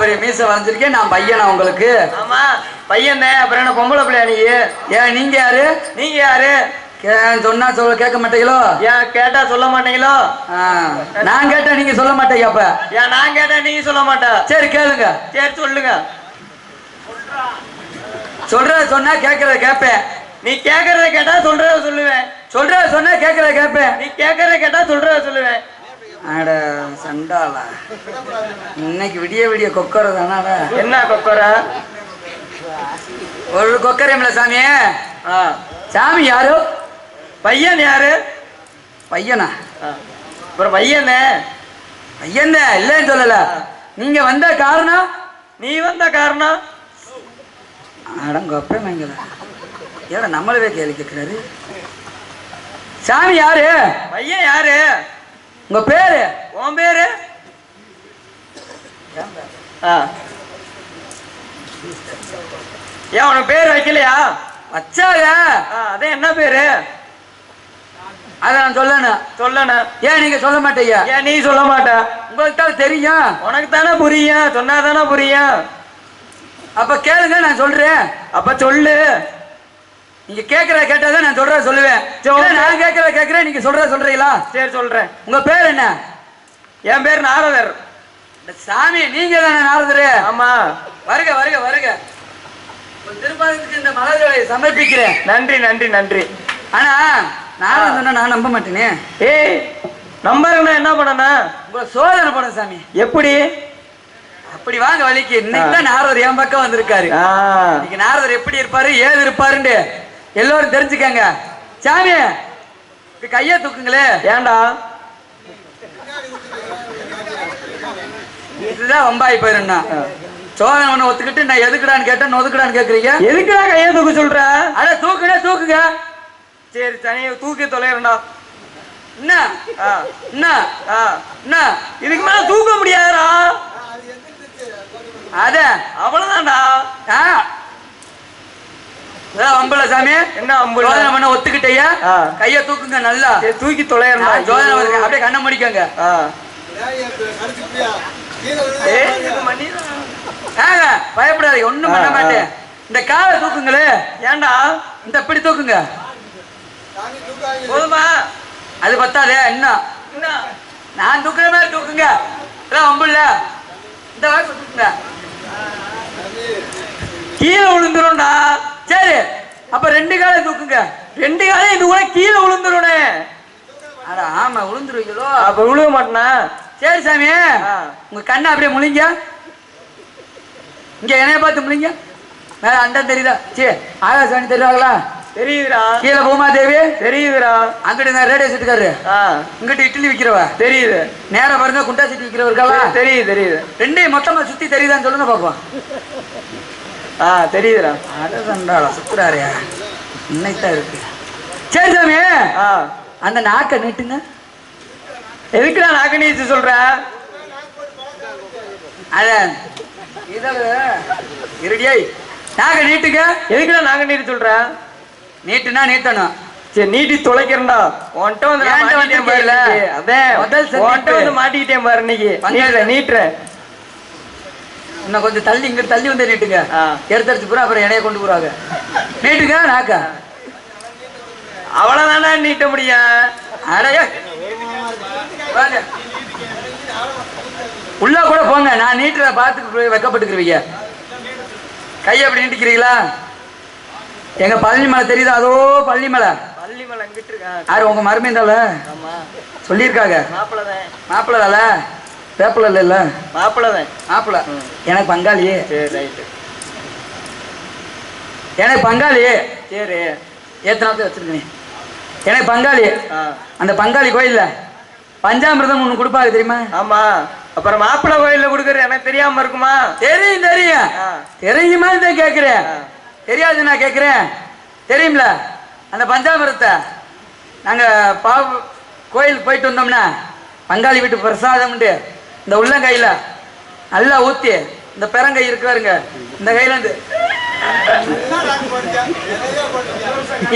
பெரிய மீசை வளைஞ்சிருக்கேன். நான் பையனா உங்களுக்கு? ஆமா பையன். அப்புறம் என்ன பொம்பளை பிள்ளையா நீ? ஏன் நீங்க யாரு? நீங்க யாரு? சொன்னா சொல்ல கேட்க மாட்டீங்களோ? ஏன் கேட்டா சொல்ல மாட்டீங்களோ? நான் கேட்டா நீங்க சொல்ல மாட்டீங்க. அப்ப ஏன் நான் கேட்டா நீங்க சொல்ல மாட்டா? சரி கேளுங்க. சரி சொல்லுங்க. சொல்றத சொன்னா கேட்கறத கேட்பேன். நீ கேட்கறத கேட்டா சொல்றத சொல்லுவேன். சொல்றத சொன்னா கேட்கறத கேட்பேன். நீ கேட்கறத கேட்டா சொல்றத சொல்லுவேன். அட சண்டாளா, இன்னைக்கு விடிய விடிய கொக்கரை தானாடா. என்ன கொக்கரை? ஒரு கொக்கரைம்ல சாமி. சாமி யாரு? பையன் யாரு? பையனா? அப்புறம் பையன் பையன் இல்லைன்னு சொல்லல. நீங்க வந்த காரணம்? நீ வந்த காரணம்? அடங்கொப்ப மங்கல ஏடா நம்மளவே கேள்வி கேட்கிறாரு. சாமி யாரு? பையன் யாரு? உங்க பேரு? உன் பேரு? ஏன் உனக்கு பேர் வைக்கலையா? வச்சாக. அதே என்ன பேரு? அத நான் சொல்லணும். ஏன் நீங்க சொல்ல மாட்டீங்க? ஏன் நீ சொல்ல மாட்ட? உங்களுக்கு தான் தெரியும். உனக்கு தானே புரியும், சொன்னாதானே புரியும். அப்ப கேளுங்க, நான் சொல்றேன். அப்ப சொல்லு. நீங்க கேட்கறத கேட்டாதான் நான் சொல்றத சொல்லுவேன். நான் கேட்கறத கேட்கிறேன், நீங்க சொல்றத சொல்றீங்களா? சரி சொல்றேன். உங்க பேர் என்ன? என் பேர் நாரதர். சாமி நீங்க தானே நாரதர்? ஆமா. வருக வருக வருக. திருப்பதிக்கு இந்த மலர்களை சமர்ப்பிக்கிறேன். நன்றி நன்றி நன்றி. ஆனா நானும் சொன்னா நான் நம்ப மாட்டேனே. ஏய் நம்பர்னா என்ன பண்ணணும்? உங்களை சோதனை பண்ண சாமி. எப்படி? அப்படி வாங்க வழிக்கு. இன்னைக்கு தான் நாரதர் என் பக்கம் வந்திருக்காரு. இன்னைக்கு நாரதர் எப்படி இருப்பாரு ஏது இருப்பாருன்னு எல்லோரும் தெரிஞ்சுக்கங்க. சாமி கைய தூக்குங்களே. ஏண்டா இதுதான் வம்பாய் போயிருந்தா சோதனை ஒண்ணு ஒத்துக்கிட்டு நான் எதுக்குடான்னு கேட்டேன், ஒதுக்குடான்னு கேக்குறீங்க. எதுக்குடா கைய தூக்க சொல்ற? அட தூக்குங்க தூக்குங்க. சரி தனியா தூக்கி தொலைறா. என்ன என்ன என்ன இதுக்கு மேல தூக்க முடியாதுடா. அத அவ்வளவுதான்டா. அம்பல சாமி. என்ன அம்பல? சோதனை பண்ண ஒத்துக்கிட்டேயா? கைய தூக்குங்க நல்லா. தூக்கி தொலைறா. சோதனை அப்படியே கண்ணை முடிக்கங்க. பயப்படாதீங்க, ஒண்ணும் பண்ண மாட்டேன். இந்த காலை தூக்குங்களே. ஏண்டா இந்த இப்படி தூக்குங்க. போதுமா? அது பத்தாதே. இன்னும் நான் தூக்குற மாதிரி தூக்குங்க. அம்புல்ல இந்த வாய்ப்பு தூக்குங்க. கீழே விழுந்துரும்டா. சரி அப்ப ரெண்டு காலை தூக்குங்க. ரெண்டு காலையும் இது கூட கீழே விழுந்துருனே. அட ஆமா விழுந்துருவீங்களோ? அப்ப விழுக மாட்டேனா? சரி சாமி உங்க கண்ணை அப்படியே முழிங்க. இங்க என்னைய பார்த்து முழிங்க. மேல அண்டம் தெரியுதா? சரி ஆகாசாணி தெரியுறாங்களா? தெரியுதுடா. கீழே பூமாதேவி தெரியுதுடா. அங்கிட்டு நான் ரேடியோ செட்டுக்காரு. இங்கிட்டு இட்லி விக்கிறவ தெரியுது. நேரம் பாருங்க குண்டா சட்டி விக்கிறவர்களா? தெரியுது தெரியுது. ரெண்டையும் மொத்தமா சுத்தி தெரியுதான்னு சொல்லுங்க பாப்போம். தெரியுதுடா. அடசண்டாளா சுத்துறாரியா இன்னைத்தான் இருக்கு. சரி சாமி அந்த நாக்க நீட்டுங்க. எதுக்குடா நாக்க நீட்டு சொல்ற? அத இதழ இருடியை நாக்க நீட்டுங்க. எதுக்குடா நாக்க நீட்டு சொல்ற? நீட்டுனா நீட்டணும். சரி நீட்டி தொலைக்கிறேன்டா. உன்கிட்ட வந்து பாருல. அதான் உன்கிட்ட வந்து மாட்டிக்கிட்டேன் பாரு. இன்னைக்கு நீட்டுறேன். இன்னும் கொஞ்சம் தள்ளி இங்க தள்ளி வந்து நீட்டுங்க. எடுத்து பூரா அப்புறம் இணைய கொண்டு போறாங்க. நீட்டுங்க நாக்க. அவ்வளவுதானே நீட்ட முடியும். அடைய உள்ள கூட போங்க. நான் நீட்டுற பார்த்துக்கு வைக்கப்பட்டுக்கிறீங்க. கையை அப்படி நீட்டிக்கிறீங்களா? எங்க பழனி மலை தெரியுதா? அதோ பழனி மலை. பழனி மலை எங்கிட்டு இருக்கா? யாரு உங்க மருமைந்தால சொல்லியிருக்காங்க. மாப்பிள்ளதால வேப்பில இல்ல மாப்பிள்ள. எனக்கு பங்காளி. எனக்கு பங்காளி. சரி ஏத்தனாவது வச்சிருக்கேன். எனக்கு பங்காளி. அந்த பங்காளி கோயில்ல பஞ்சாமிர்தம் ஒண்ணு கொடுப்பாங்க தெரியுமா? ஆமா. அப்புறம் மாப்பிள்ளை கோயில்ல கொடுக்கறது எனக்கு தெரியாம இருக்குமா? தெரியும் தெரியும். தெரியுமா தான் கேக்குறேன். தெரியாது நான் கேக்குறேன். தெரியும்ல அந்த பஞ்சாமிரத்தை நாங்க கோயிலுக்கு போயிட்டு வந்தோம்னா பங்காளி வீட்டு பிரசாதம் உண்டு. இந்த உள்ளங்கையில நல்லா ஊத்தி இந்த பெரங்கை இருக்கிறாருங்க இந்த கையில இருந்து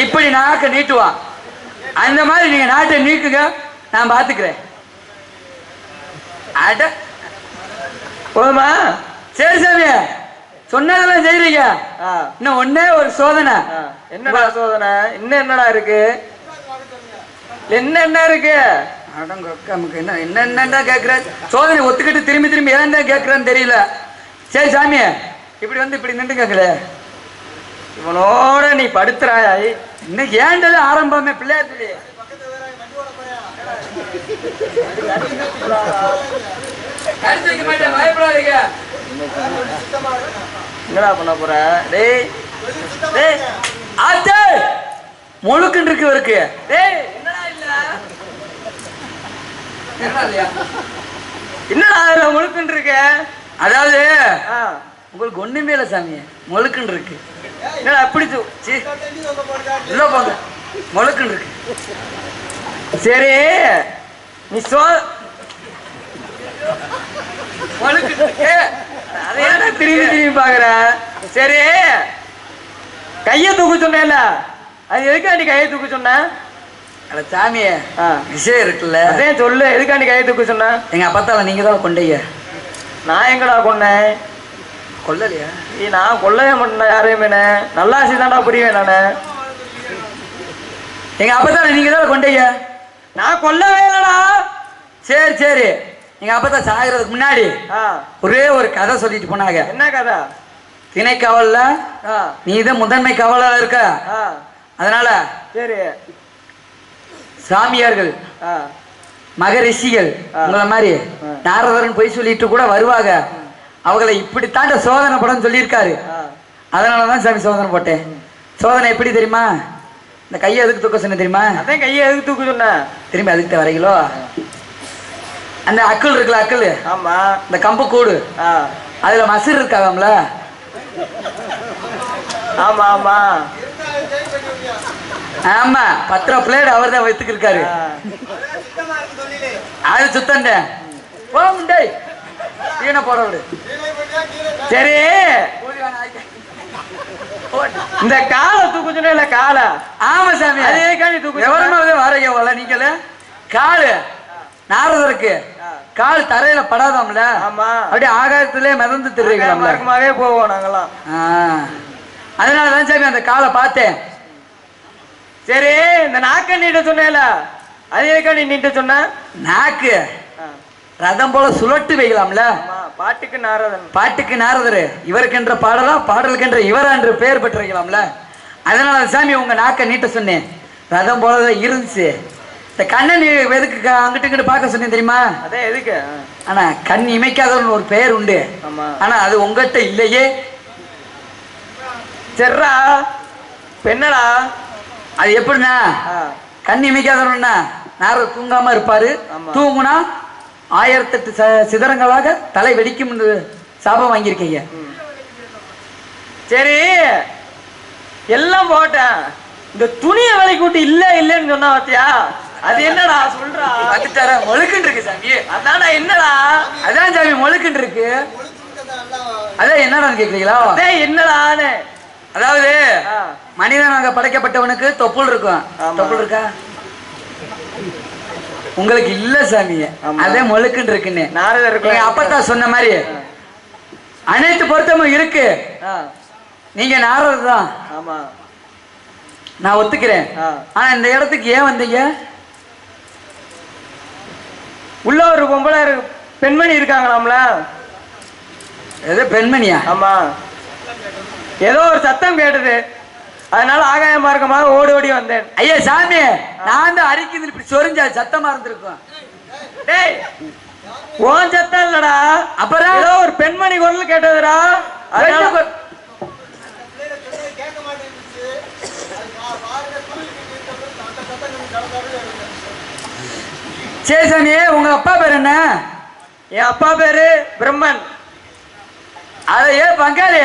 இப்படி நாக்க நீட்டுவான். அந்த மாதிரி நீங்க நாட்டை நீக்குங்க, நான் பாத்துக்கிறேன். அட போதுமா? சரி சாமி, சொன்னதெல்லாம் செய்றீங்க. இன்னும் ஒன்னே ஒரு சோதனை. என்னடா சோதனை? இன்னும் என்னடா இருக்கு? என்ன இருக்கு? நமக்கு என்ன என்னென்ன கேட்கிற சோதனை ஒத்துக்கிட்டு திரும்பி திரும்பி ஏன் கேட்கறேன்னு தெரியல. சரி சாமி, இப்படி வந்து இப்படி நின்று கேட்கல. இவனோட நீ படுத்துறாய். இன்னைக்கு ஏன்டது ஆரம்பமே பிள்ளையார் பயப்படாதீங்க. என்னடா பண்ண போற? டேய் டேய் ஆத்தே முழுக்குன்னு இருக்கு இவருக்கு. டேய் என்னடா இதுல முழுக்குன்னு இருக்க? அதாவது உங்களுக்கு ஒண்ணுமே இல்ல சாமி, முழுக்குன்னு இருக்கு. என்னடா அப்படி இல்ல போங்க, முழுக்குன்னு இருக்கு. சரி நீ அதையான திரும்பி திரும்பி பாக்குற. சரி கைய தூக்க சொன்னேல, அது எதுக்காண்டி கையை தூக்க சொன்ன? அட சாமி, விஷயம் இருக்குல்ல, அதே சொல்லு. எதுக்காண்டி கையை தூக்க சொன்ன? எங்க அப்பத்தால நீங்க தான் கொண்டீங்க. நான் எங்கடா கொன்னேன்? கொல்லலையா? நான் கொல்லவே மாட்டேன் யாரையுமே. நல்லா தான்டா புரியுவேன் நானு. எங்க அப்பத்தால நீங்க தான் கொண்டீங்க. நான் கொல்லவே இல்லடா. சரி சரி, எங்க அப்பத்தா சாகிறதுக்கு முன்னாடி ஒரே ஒரு கதை சொல்லிட்டு போனாங்க. என்ன கதை? திணை காவல்ல நீதான் முதன்மை காவலா இருக்க. அதனால சரி சாமியார்கள் மகரிஷிகள் உங்களை மாதிரி நாரதரன் போய் சொல்லிட்டு கூட வருவாங்க. அவங்களை இப்படித்தாண்ட சோதனை படம் சொல்லியிருக்காரு. அதனாலதான் சாமி சோதனை போட்டேன். சோதனை எப்படி தெரியுமா? இந்த கையை எதுக்கு தூக்க சொன்ன தெரியுமா? அதான் கையை எதுக்கு தூக்க சொன்ன? திரும்பி அதுக்கிட்ட வரைகளோ அந்த அக்குள் இருக்குல்ல, அக்குள். ஆமா. இந்த கம்பு கூடு, அதுல மசூர் இருக்காதாம்ல. ஆமா ஆமா ஆமா, 10 பிளேட் அவர் தான் வைத்துக்கு இருக்காரு. அது சுத்தண்ட போண்டே தீன போட விடு. சரி இந்த காலை தூக்க சொன்ன காலை. ஆமா சாமி, அதே காணி தூக்க. எவரமாவே வாரீங்க போல நீங்கள. காலு நாரதருக்கு கால் தரையில படாதாம்ல. ஆமா, அப்படியே ஆகாயத்திலே மிதந்து திரும்பவே போவோம் நாங்கெல்லாம். அதனாலதான் சாமி அந்த காலை பார்த்தேன். சரி இந்த நாக்க நீட்ட சொன்னேல, அது எதுக்காண்டி நீட்ட சொன்ன? நாக்கு ரதம் போல சுழட்டு வைக்கலாம்ல. பாட்டுக்கு நாரதன், பாட்டுக்கு நாரதர், இவருக்கென்ற பாடலா பாடலுக்கென்ற இவரா என்று பெயர் பெற்று வைக்கலாம்ல. அதனால சாமி உங்க நாக்க நீட்ட சொன்னேன். ரதம் போலதான் இருந்துச்சு. இந்த கண்ணை நீ எதுக்கு அங்கிட்டு இங்கிட்டு பார்க்க சொன்னேன் தெரியுமா? அதே எதுக்கு? ஆனா கண் இமைக்காதவன் ஒரு பெயர் உண்டு. ஆனா அது உங்ககிட்ட இல்லையே. சரிடா, பெண்ணடா அது எப்படின்னா, கண் இமைக்காதவன்னா நாரதர் தூங்காம இருப்பாரு. தூங்குனா 1008 சிதறங்களாக தலை வெடிக்கும் சாபம் வாங்கியிருக்கீங்க. சரி எல்லாம் போட்டேன். இந்த துணியை விலை கூட்டி இல்ல இல்லன்னு சொன்னா பாத்தியா? அது என்னடா சொல்றா? அதுட்டார மொழுக்குன்னு இருக்கு சாமி. அதான்டா என்னடா? அதான் சாமி மொழுக்குன்னு இருக்கு. அதான் என்னடான்னு கேக்குறீங்களா? என்னடான்னு, அதாவது மனிதனாக படைக்கப்பட்டவனுக்கு தொப்புள் இருக்கும். தொப்புள் இருக்கா? உங்களுக்கு இல்ல சாமி. அதே மொழுக்குன்னு இருக்குன்னு நாரதர் அப்பத்தான் சொன்ன மாதிரி அனைத்து பொருத்தமும் இருக்கு. நீங்க நாரதர் தான், நான் ஒத்துக்கிறேன். ஆனா இந்த இடத்துக்கு ஏன் வந்தீங்க? உள்ள ஒரு பொம்பளை பெண்மணி இருக்காங்களாம்ல. ஏதோ பெண்மணியா? ஆமா, ஏதோ ஒரு சத்தம் கேட்டது, அதனால ஆகாய மார்க்கமாக ஓடி ஓடி வந்தேன். ஐயா சாமி, நான் தான் அரிக்குது இப்படி சொரிஞ்சா சத்தமா இருந்திருக்கும். டேய் ஓன் சத்தம் இல்லடா, அப்புறம் ஏதோ ஒரு பெண்மணி குரல் கேட்டதுடா. சரி சாமி, உங்க அப்பா பேர் என்ன? என் அப்பா பேரு பிரம்மன். அத ஏன் பங்காளி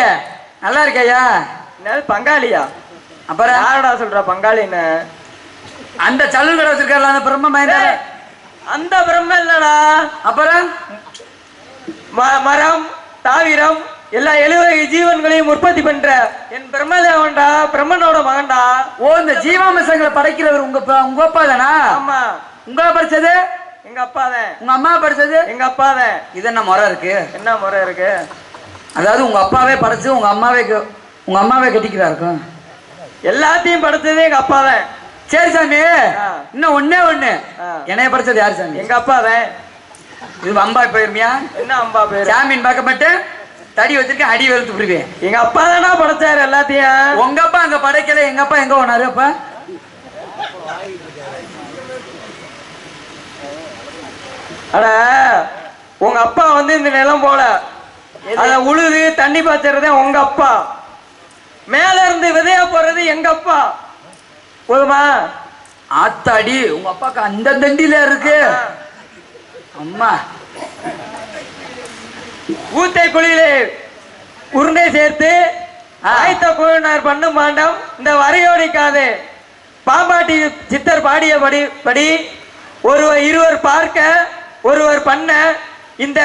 நல்லா இருக்கையா? என்னது பங்காளியா? அப்புறம் யாரடா சொல்ற பங்காளின்னு? அந்த சல்லு கடை வச்சிருக்காருல அந்த பிரம்ம, அந்த பிரம்ம இல்லடா. அப்புறம் மரம் தாவிரம் எல்லா 70 ஜீவன்களையும் உற்பத்தி பண்ற என் பிரம்மதேவன்டா, பிரம்மனோட மகன்டா. ஓ, இந்த ஜீவாம்சங்களை படைக்கிறவர் உங்க அப்பா தானா? ஆமா. உங்க படிச்சது எங்க அப்பா தான். உங்க அம்மா படிச்சது எங்க அப்பா தான். இது என்ன முறை இருக்கு? என்ன முறை இருக்கு? அதாவது உங்க அப்பாவே படைச்சு உங்க அம்மாவே கட்டிக்கிறாருக்கும். எல்லாத்தையும் படைச்சது எங்க அப்பா தான். சரி சாமி, இன்னும் ஒண்ணு என்னைய படைச்சது யாரு சாமி? எங்க அப்பா தான். இது அம்பா போயிருமியா? என்ன அம்பா பேரு? சாமின்னு பார்க்க மாட்டேன், தடி வச்சிருக்கேன், அடி வெளுத்து விடுவேன். எங்க அப்பா தானா படைச்சாரு எல்லாத்தையும். உங்க அப்பா அங்க படைக்கல, எங்க அப்பா எங்க போனாரு? அப்ப அட உங்க அப்பா வந்து இந்த நிலம் போல அத உழுது தண்ணி பாய்ச்சறதே உங்க அப்பா. மேல இருந்து விதையா போறது எங்க அப்பா. போதுமா? ஆத்தாடி, உங்க அப்பாக்கு அந்த தண்டியில இருக்கு. அம்மா ஊத்தை குழியிலே உருண்டை சேர்த்து ஆயத்த குழுவினர் பண்ணும் மாண்டம் இந்த வரையோடிக்காது. பாம்பாட்டி சித்தர் பாடிய படி இருவர் பார்க்க ஒருவர் பண்ண இந்த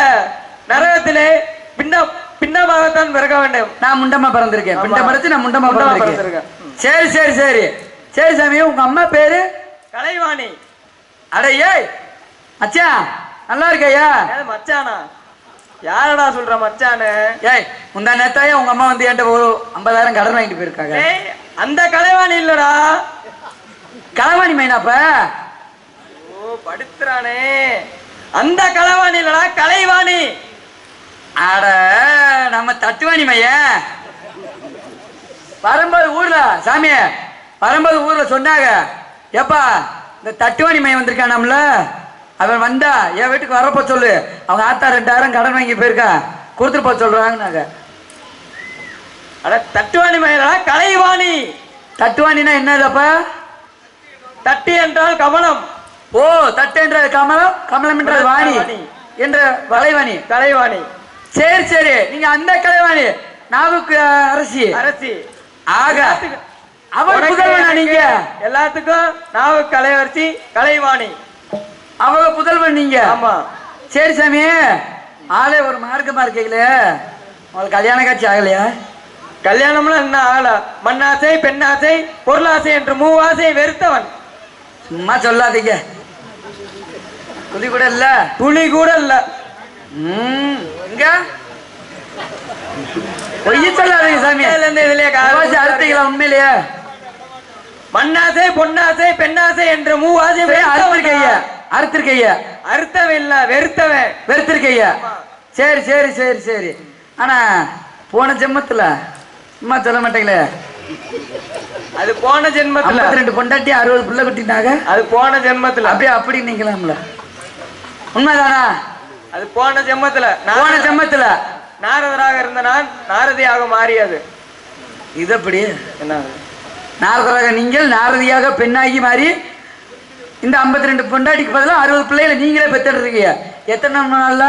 நரகத்திலே பின்னமாகத்தான் பிறக்க வேண்டும். நான் முண்டமா பிறந்திருக்கேன். பிண்டம் படைச்சு நான் முண்டமா பிறந்திருக்கேன். சரி சரி சரி சரி சாமி, உங்க அம்மா பேரு? கலைவாணி. அட ஏய் மச்சான், நல்லா இருக்கையா? மச்சானா? யாரடா சொல்ற மச்சானு? ஏய், முந்தா நேத்தாயா உங்க அம்மா வந்து என்கிட்ட ஒரு 50,000 கடன் வாங்கிட்டு போயிருக்காங்க. அந்த கலைவாணி இல்லடா, களவாணி மைனாப்ப. ஓ படுத்துறானே, அந்த களவாணி இல்லடா, கலைவாணி. அட நம்ம தட்டுவாணி மையன் வரும்போது ஊர்ல சாமி வரும்போது ஊர்ல சொன்னாங்க, ஏப்பா இந்த தட்டுவாணி மையம் வந்திருக்கானாம்ல, அவன் வந்தா என் வீட்டுக்கு வரப்போ சொல்லு, அவங்க ஆத்தா 2,000 கடன் வாங்கி போயிருக்கா, கொடுத்துட்டு போக சொல்றாங்க. அட தட்டுவாணி மையடா, கலைவாணி. தட்டுவாணினா என்னதுப்பா? தட்டி என்றால் கமலம். ஓ, தட்டு என்றால் கமலம், கமலம் என்றால் வாணி என்ற வளைவாணி. கலைவாணி. சரி சரி, நீங்க அந்த கலைவாணி, நாவுக்கு அரசி. அரசி. ஆக அவள் புதல்வனா? நீங்க எல்லாத்துக்கும் நாவுக்கு கலைவரசி, கலைவாணி. அவங்க புதல்வன் நீங்க? ஆமா. சரி சாமி, ஆளே ஒரு மார்க்கமா இருக்கீங்களே, உங்களுக்கு கல்யாண காட்சி ஆகலையா? கல்யாணம்னா என்ன ஆள? மண்ணாசை, பெண்ணாசை, பொருளாசை என்று 3 ஆசை வெறுத்தவன். சும்மா சொல்லாதீங்க, துளி கூட இல்ல. துளி கூட இல்ல. இங்க பொய்ய சொல்லாதீங்க சாமி. இதுலயே அழுத்தீங்களா உண்மையிலேயே? மண்ணாசை, பொன்னாசை, பெண்ணாசை என்று 3 ஆசை அறுத்திருக்கைய. அறுத்தவன் இல்ல, வெறுத்தவன். வெறுத்திருக்கைய. சரி சரி சரி சரி. ஆனா போன ஜென்மத்துல சும்மா சொல்ல மாட்டீங்களே, அது போன ஜென்மத்துல 52 பொண்டாட்டி 60 பிள்ளை குட்டினாங்க. அது போன ஜென்மத்துல. அப்படியே அப்படி நீங்களாம்ல, உண்மைதானா? அது போன ஜென்மத்துல. போன ஜென்மத்துல நாரதராக இருந்த நான் நாரதியாக மாறியது. இது எப்படி? என்ன நாரதராக நீங்கள் நாரதியாக பெண்ணாகி மாறி இந்த 52 பொண்டாட்டிக்கு பதிலாக 60 பிள்ளைகளை நீங்களே பெற்றுருக்கீங்க. எத்தனை நாள்ல?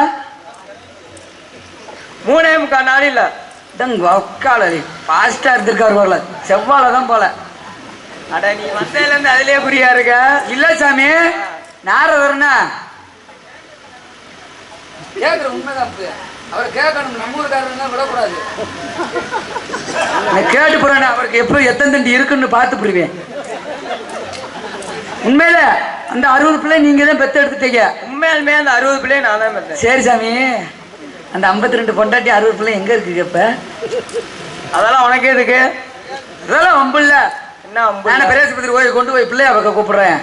3.25 நாள் இல்ல. உக்காளி பாஸ்டா இருந்திருக்காரு போல, செவ்வாழை தான் போல. அட நீ வந்ததுல இருந்து அதுலயே புரியா இருக்க. இல்ல சாமி, நாரதர்னா கேக்குற உண்மைதான். அவரை கேட்கணும், நம்ம ஊருக்காரங்க விடக்கூடாது. கேட்டு போறேன், அவருக்கு எப்ப எத்தனை தண்டி இருக்குன்னு பார்த்து புரிவேன். உண்மையில அந்த 60 பிள்ளை நீங்க தான் பெத்து எடுத்துட்டீங்க. உண்மையாலுமே அந்த 60 பிள்ளை நான் தான் பெற்றேன். சரி சாமி, அந்த 52 பொண்டாட்டி 60 பிள்ளை எங்க இருக்கு இப்ப? அதெல்லாம் உனக்கு எதுக்கு? இதெல்லாம் வம்பு இல்ல. என்ன வம்பு? நான் பிரேசபத்திரி போய் கொண்டு போய் பிள்ளைய அவக்க கூப்பிடுறேன்.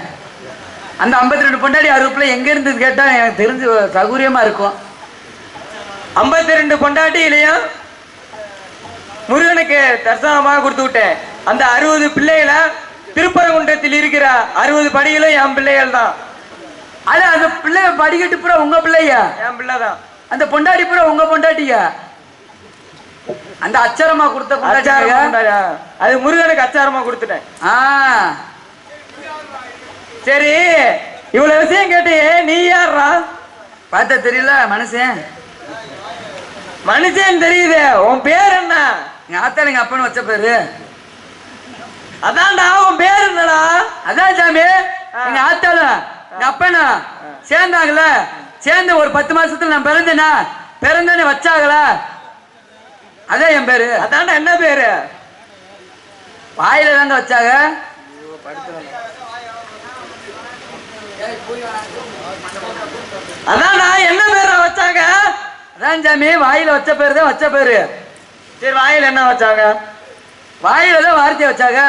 அந்த 52 பொண்டாட்டி 60 பிள்ளை எங்க இருந்து கேட்டா எனக்கு தெரிஞ்சு சௌகரியமா இருக்கும். 52 பொண்டாட்டியிலையும் முருகனுக்கு தரிசனமாக கொடுத்து விட்டேன். அந்த 60 பிள்ளைகளை திருப்பரங்குன்றத்தில் இருக்கிற 60 படிகளும் என் பிள்ளைகள் தான். அது அந்த பிள்ளை படிக்கட்டு பூரா உங்க பிள்ளையா? என் பிள்ளை தான். அந்த பொண்டாட்டி பூரா உங்க பொண்டாட்டியா? அந்த அச்சாரமா கொடுத்த பொண்டாட்டியா? அது முருகனுக்கு அச்சாரமா கொடுத்துட்டேன். சரி, இவ்வளவு விஷயம் கேட்டு நீ யாரா? பார்த்தா தெரியல மனுஷன். மனுஷன் தெரியுது. உன் பேர் என்ன? எங்க ஆத்தால எங்க அப்பன்னு வச்ச பேரு அதான்டா. உன் பேர் என்னடா? அதான் சாமி, எங்க ஆத்தாலும் எங்க அப்பனா சேர்ந்தாங்கல்ல, சேர்ந்து ஒரு 10 மாசத்துல நான் பிறந்தேன்னு வச்சாங்களா, அதான் என் பேரு. அதான்டா. என்ன பேரு? வாயில தாங்க வச்சாங்க. அதான்டா. என்ன பேரா வச்சாங்க? அதான் சாமி வாயில வச்ச பேரு தான் வச்ச பேரு. சரி வாயில என்ன வச்சாங்க? வாயில தான் வார்த்தையை வச்சாங்க.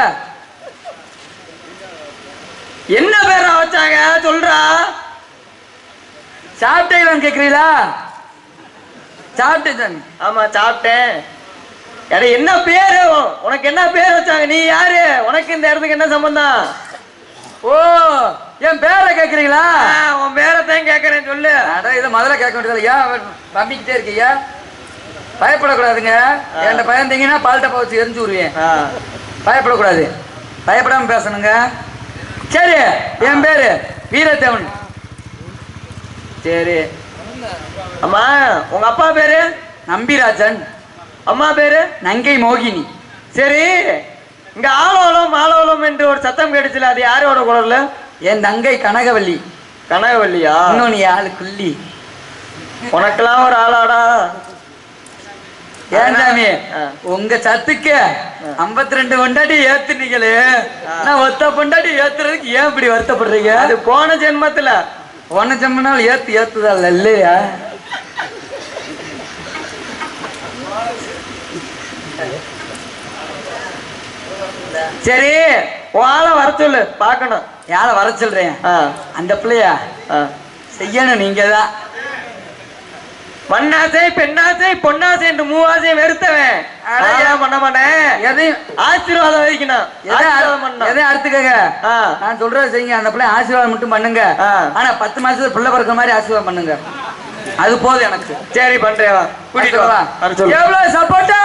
என்ன பேரா வச்சாங்க சொல்றா? சாப்பிட்டீங்களான்னு கேக்குறீங்களா? சாப்பிட்டேன் சாமி. ஆமா சாப்பிட்டேன். எடா என்ன பேரு உனக்கு? என்ன பேர் வச்சாங்க? நீ யாரு? உனக்கு இந்த இடத்துக்கு என்ன சம்பந்தம்? ஓ, என் பேரை கேக்குறீங்களா? உன் பேரத்தையும் கேட்கறேன் சொல்லு. அட இதை முதல்ல கேட்க வேண்டியது. ஏன் பம்பிக்கிட்டே இருக்கீங்க? பயப்படக்கூடாதுங்க. என்கிட்ட பயந்தீங்கன்னா பால் டப்பா வச்சு எரிஞ்சு விடுவேன். பயப்படக்கூடாது, பயப்படாம பேசணுங்க. சரி, என் பேரு வீரத்தேவன். சரி. அம்மா உங்க அப்பா பேரு? நம்பிராஜன். அம்மா பேரு? நங்கை மோகினி. சரி, இங்க ஆலோலம் ஆலோலம் என்று ஒரு சத்தம் கேட்டுச்சுல, அது யாரோட குரல்ல? என் தங்கை கனகவல்லி. கனகவல்லியா? இன்னொன்னு ஆளு குள்ளி. உனக்கெல்லாம் ஒரு ஆளாடா? ஏன் சாமி, உங்க சத்துக்கு 52 பொண்டாட்டி ஏத்துனீங்களே, நான் ஒத்த பொண்டாட்டி ஏத்துறதுக்கு ஏன் இப்படி வருத்தப்படுறீங்க? அது போன ஜென்மத்துல. ஒன்ன ஜென்மனால் ஏத்துதல் இல்லையா? சரி, உன் ஆளை வர சொல்லு பாக்கணும். யாரை வர சொல்றேன்? அந்த பிள்ளையா செய்யணும் நீங்க தான். மண்ணாசை பெண்ணாசை பொன்னாசை என்று மூவாசை வெறுத்தவன் பண்ண மாட்டேன். எதையும் ஆசீர்வாதம் வைக்கணும். எதையும் அறுத்துக்கங்க. நான் சொல்றதை செய்யுங்க. அந்த பிள்ளை ஆசீர்வாதம் மட்டும் பண்ணுங்க. ஆனா 10 மாசத்துல பிள்ளை பிறக்கிற மாதிரி ஆசீர்வாதம் பண்ணுங்க. அது போதும் எனக்கு. சரி பண்றேன். கூட்டிட்டு வா. எவ்வளவு சப்போர்ட்டா?